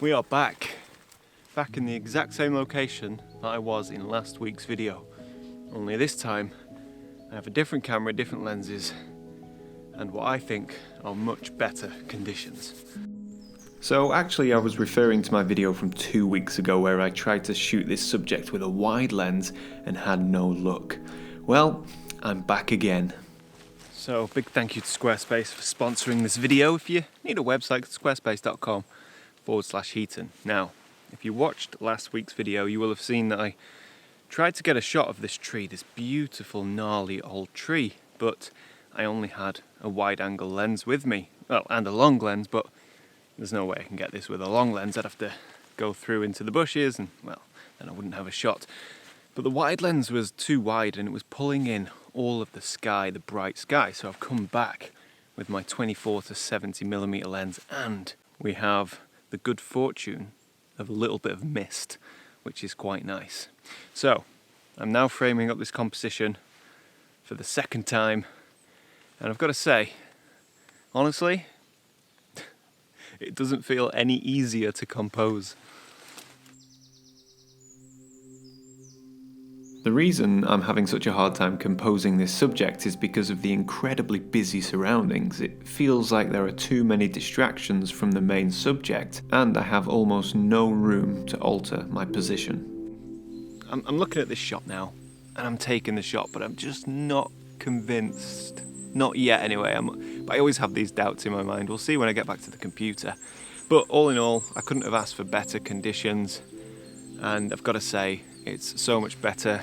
We are back in the exact same location that I was in last week's video. Only this time I have a different camera, different lenses, and what I think are much better conditions. So actually I was referring to my video from 2 weeks ago where I tried to shoot this subject with a wide lens and had no luck. Well, I'm back again. So big thank you to Squarespace for sponsoring this video. If you need a website, squarespace.com/Heaton. Now, if you watched last week's video, you will have seen that I tried to get a shot of this tree, this beautiful gnarly old tree, but I only had a wide angle lens with me. Well, and a long lens, but there's no way I can get this with a long lens. I'd have to go through into the bushes and, well, then I wouldn't have a shot. But the wide lens was too wide and it was pulling in all of the sky, the bright sky. So I've come back with my 24 to 70mm lens, and we have the good fortune of a little bit of mist, which is quite nice. So I'm now framing up this composition for the second time, and I've got to say, honestly, it doesn't feel any easier to compose. The reason I'm having such a hard time composing this subject is because of the incredibly busy surroundings. It feels like there are too many distractions from the main subject, and I have almost no room to alter my position. I'm looking at this shot now, and I'm taking the shot, but I'm just not convinced. Not yet anyway, but I always have these doubts in my mind. We'll see when I get back to the computer. But all in all, I couldn't have asked for better conditions, and I've got to say, it's so much better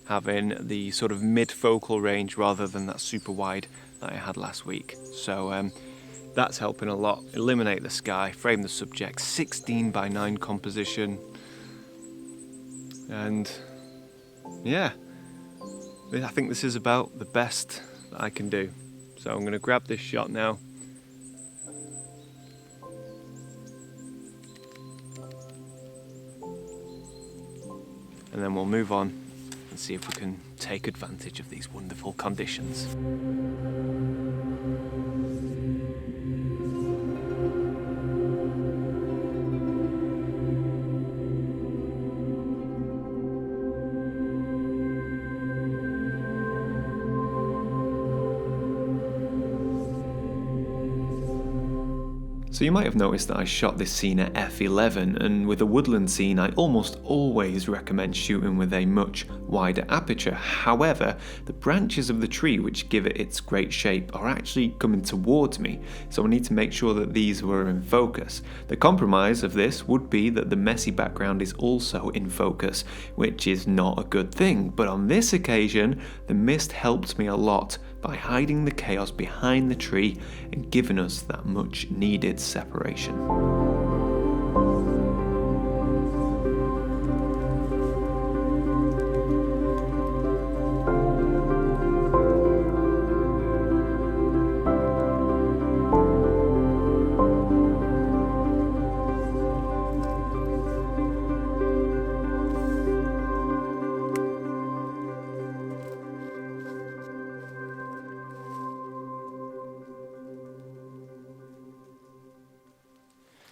having the sort of mid-focal range rather than that super wide that I had last week. So that's helping a lot. Eliminate the sky, frame the subject, 16:9 composition. And yeah, I think this is about the best that I can do. So I'm going to grab this shot now. And then we'll move on and see if we can take advantage of these wonderful conditions. So you might have noticed that I shot this scene at f11, and with a woodland scene I almost always recommend shooting with a much wider aperture. However, the branches of the tree which give it its great shape are actually coming towards me, so I need to make sure that these were in focus. The compromise of this would be that the messy background is also in focus, which is not a good thing, but on this occasion the mist helped me a lot by hiding the chaos behind the tree and giving us that much needed separation.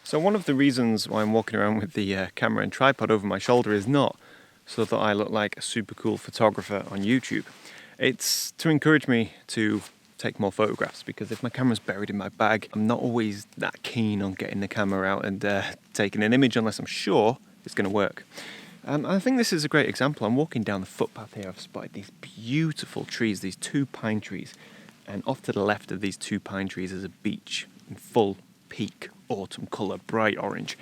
So one of the reasons why I'm walking around with the camera and tripod over my shoulder is not so that I look like a super cool photographer on YouTube. It's to encourage me to take more photographs, because if my camera's buried in my bag, I'm not always that keen on getting the camera out and taking an image unless I'm sure it's going to work. I think this is a great example. I'm walking down the footpath here. I've spotted these beautiful trees, these 2 pine trees, and off to the left of these 2 pine trees is a beech in full peak autumn colour, bright orange,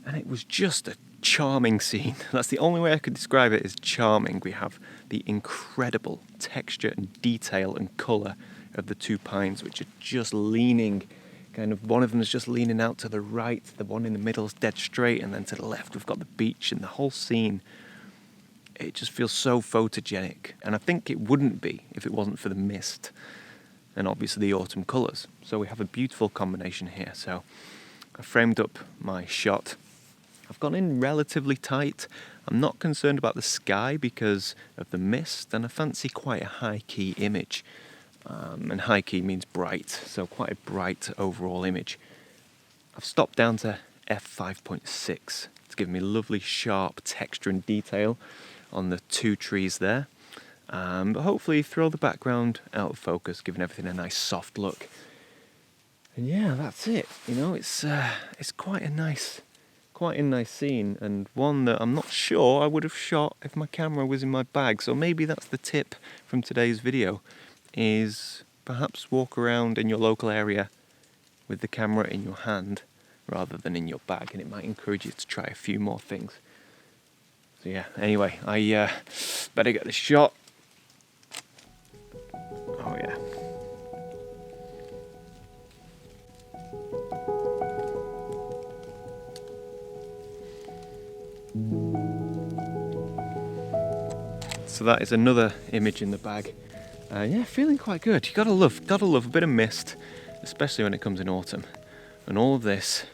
and it was just a charming scene. That's the only way I could describe it, is charming. We have the incredible texture and detail and colour of the 2 pines, which are just leaning, kind of, one of them is just leaning out to the right, the one in the middle is dead straight, and then to the left we've got the beech, and the whole scene, it just feels so photogenic, and I think it wouldn't be if it wasn't for the mist. and obviously the autumn colours. So we have a beautiful combination here. So I framed up my shot. I've gone in relatively tight. I'm not concerned about the sky because of the mist, and I fancy quite a high key image. And high key means bright, so quite a bright overall image. I've stopped down to f5.6. It's given me lovely sharp texture and detail on the two trees there. But hopefully throw the background out of focus, giving everything a nice soft look. And yeah, that's it. You know, it's quite a nice scene, and one that I'm not sure I would have shot if my camera was in my bag. So maybe that's the tip from today's video, is perhaps walk around in your local area with the camera in your hand rather than in your bag, and it might encourage you to try a few more things. So yeah, anyway, I better get this shot. Oh yeah. So that is another image in the bag. Yeah, feeling quite good. You gotta love a bit of mist, especially when it comes in autumn. And all of this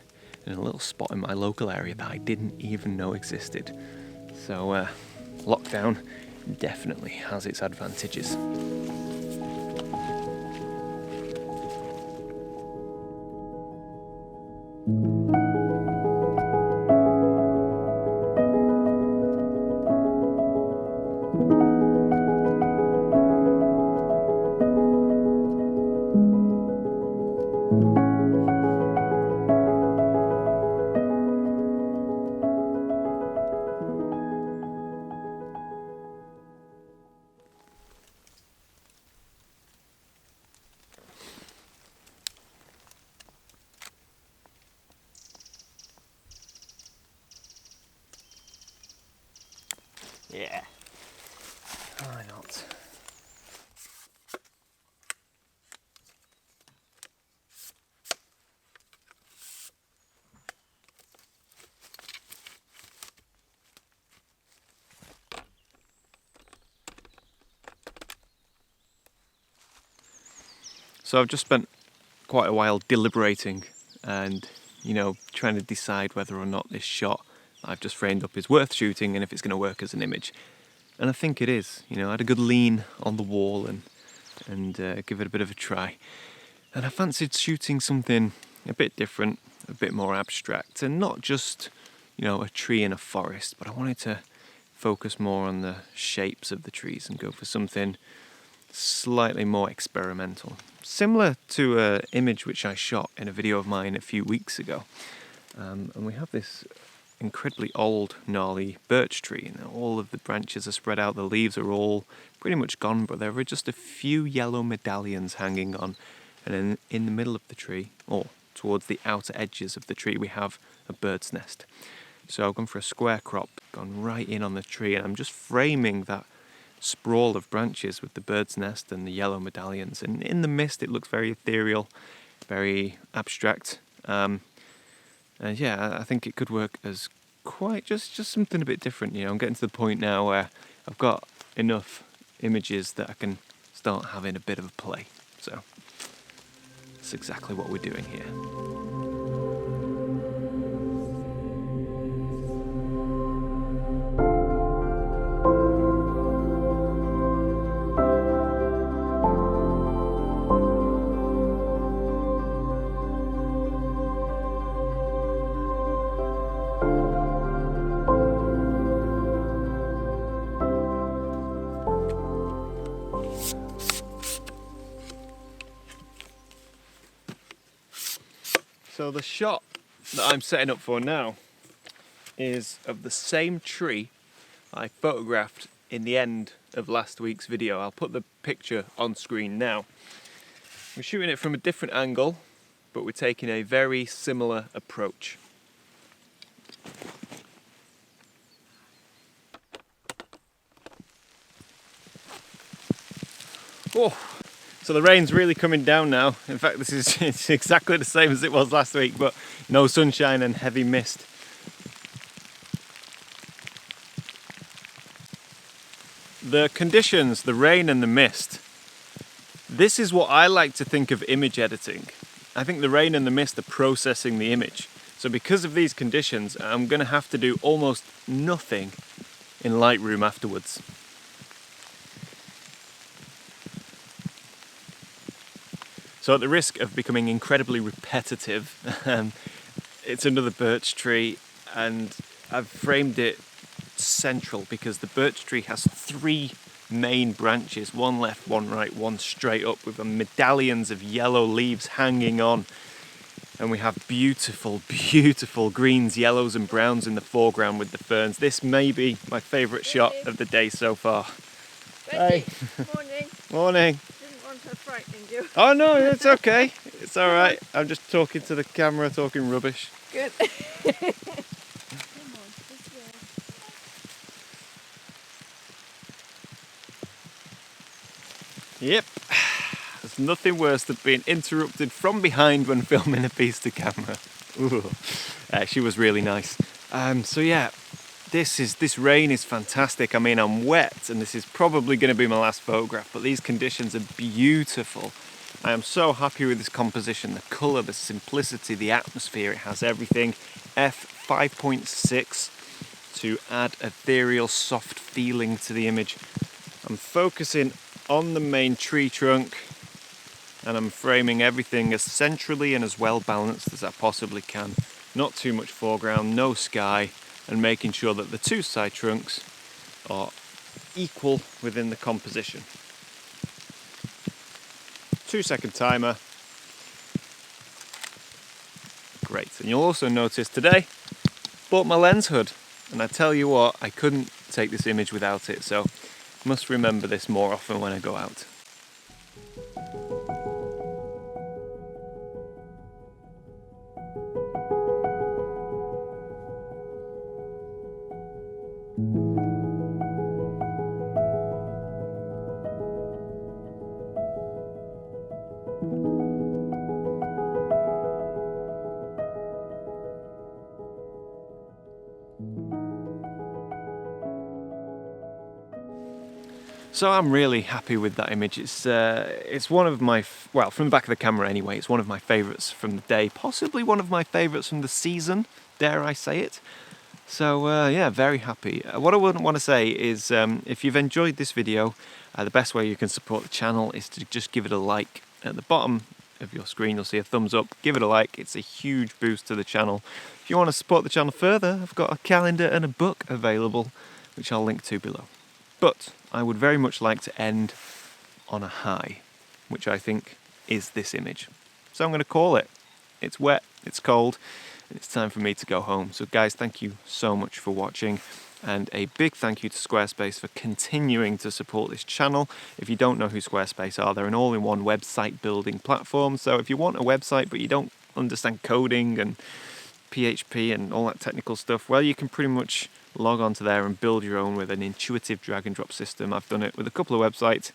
in a little spot in my local area that I didn't even know existed. So lockdown definitely has its advantages. Yeah, why not? So I've just spent quite a while deliberating and, you know, trying to decide whether or not this shot I've just framed up is worth shooting and if it's going to work as an image. And I think it is. You know, I had a good lean on the wall and give it a bit of a try. And I fancied shooting something a bit different, a bit more abstract, and not just, you know, a tree in a forest, but I wanted to focus more on the shapes of the trees and go for something slightly more experimental. Similar to an image which I shot in a video of mine a few weeks ago. And we have this incredibly old, gnarly birch tree, and all of the branches are spread out, the leaves are all pretty much gone, but there are just a few yellow medallions hanging on. And then in the middle of the tree, or towards the outer edges of the tree, we have a bird's nest. So I've gone for a square crop, gone right in on the tree, and I'm just framing that sprawl of branches with the bird's nest and the yellow medallions. And in the mist, it looks very ethereal, very abstract. And yeah, I think it could work as quite just something a bit different. You know, I'm getting to the point now where I've got enough images that I can start having a bit of a play. So that's exactly what we're doing here. So the shot that I'm setting up for now is of the same tree I photographed in the end of last week's video. I'll put the picture on screen now. We're shooting it from a different angle, but we're taking a very similar approach. Oh, so the rain's really coming down now. In fact, it's exactly the same as it was last week, but no sunshine and heavy mist. The conditions, the rain and the mist, This is what I like to think of image editing. I think the rain and the mist are processing the image. So because of these conditions, I'm going to have to do almost nothing in Lightroom afterwards. So at the risk of becoming incredibly repetitive, it's another birch tree, and I've framed it central because the birch tree has 3 main branches, one left, one right, one straight up, with medallions of yellow leaves hanging on. And we have beautiful, beautiful greens, yellows and browns in the foreground with the ferns. This may be my favourite shot of the day so far. Betty, Hey. morning. Morning. Didn't want to frighten you. Oh no, it's okay. It's alright. I'm just talking to the camera, talking rubbish. Good. Yep. There's nothing worse than being interrupted from behind when filming a piece to camera. Ooh. She was really nice. So yeah, this rain is fantastic. I mean, I'm wet and this is probably going to be my last photograph, but these conditions are beautiful. I am so happy with this composition, the colour, the simplicity, the atmosphere, it has everything. f5.6 to add ethereal, soft feeling to the image. I'm focusing on the main tree trunk and I'm framing everything as centrally and as well balanced as I possibly can. Not too much foreground, no sky, and making sure that the 2 side trunks are equal within the composition. 2-second timer. Great, and you'll also notice today, bought my lens hood, and I tell you what, I couldn't take this image without it, so must remember this more often when I go out. So I'm really happy with that image. It's one of my, well, from the back of the camera anyway, it's one of my favourites from the day, possibly one of my favourites from the season, dare I say it. So yeah, very happy. What I wouldn't want to say is if you've enjoyed this video, the best way you can support the channel is to just give it a like. At the bottom of your screen you'll see a thumbs up, give it a like, it's a huge boost to the channel. If you want to support the channel further, I've got a calendar and a book available, which I'll link to below. But I would very much like to end on a high, which I think is this image. So I'm going to call it. It's wet, it's cold, and it's time for me to go home. So guys, thank you so much for watching, and a big thank you to Squarespace for continuing to support this channel. If you don't know who Squarespace are, they're an all-in-one website building platform. So if you want a website but you don't understand coding and PHP and all that technical stuff, well, you can pretty much log on to there and build your own with an intuitive drag and drop system. I've done it with a couple of websites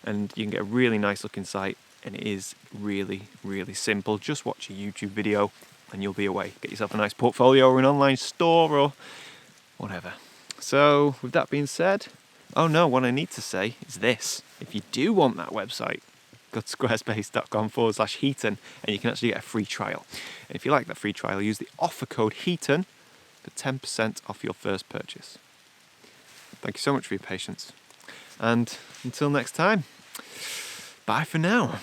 and you can get a really nice looking site, and it is really, really simple. Just watch a YouTube video and you'll be away. Get yourself a nice portfolio or an online store or whatever. So with that being said, oh no, what I need to say is this. If you do want that website, go to squarespace.com/𝐓𝐡𝐞 and you can actually get a free trial. And if you like that free trial, use the offer code 𝐓𝐡𝐞 for 10% off your first purchase. Thank you so much for your patience. And until next time, bye for now.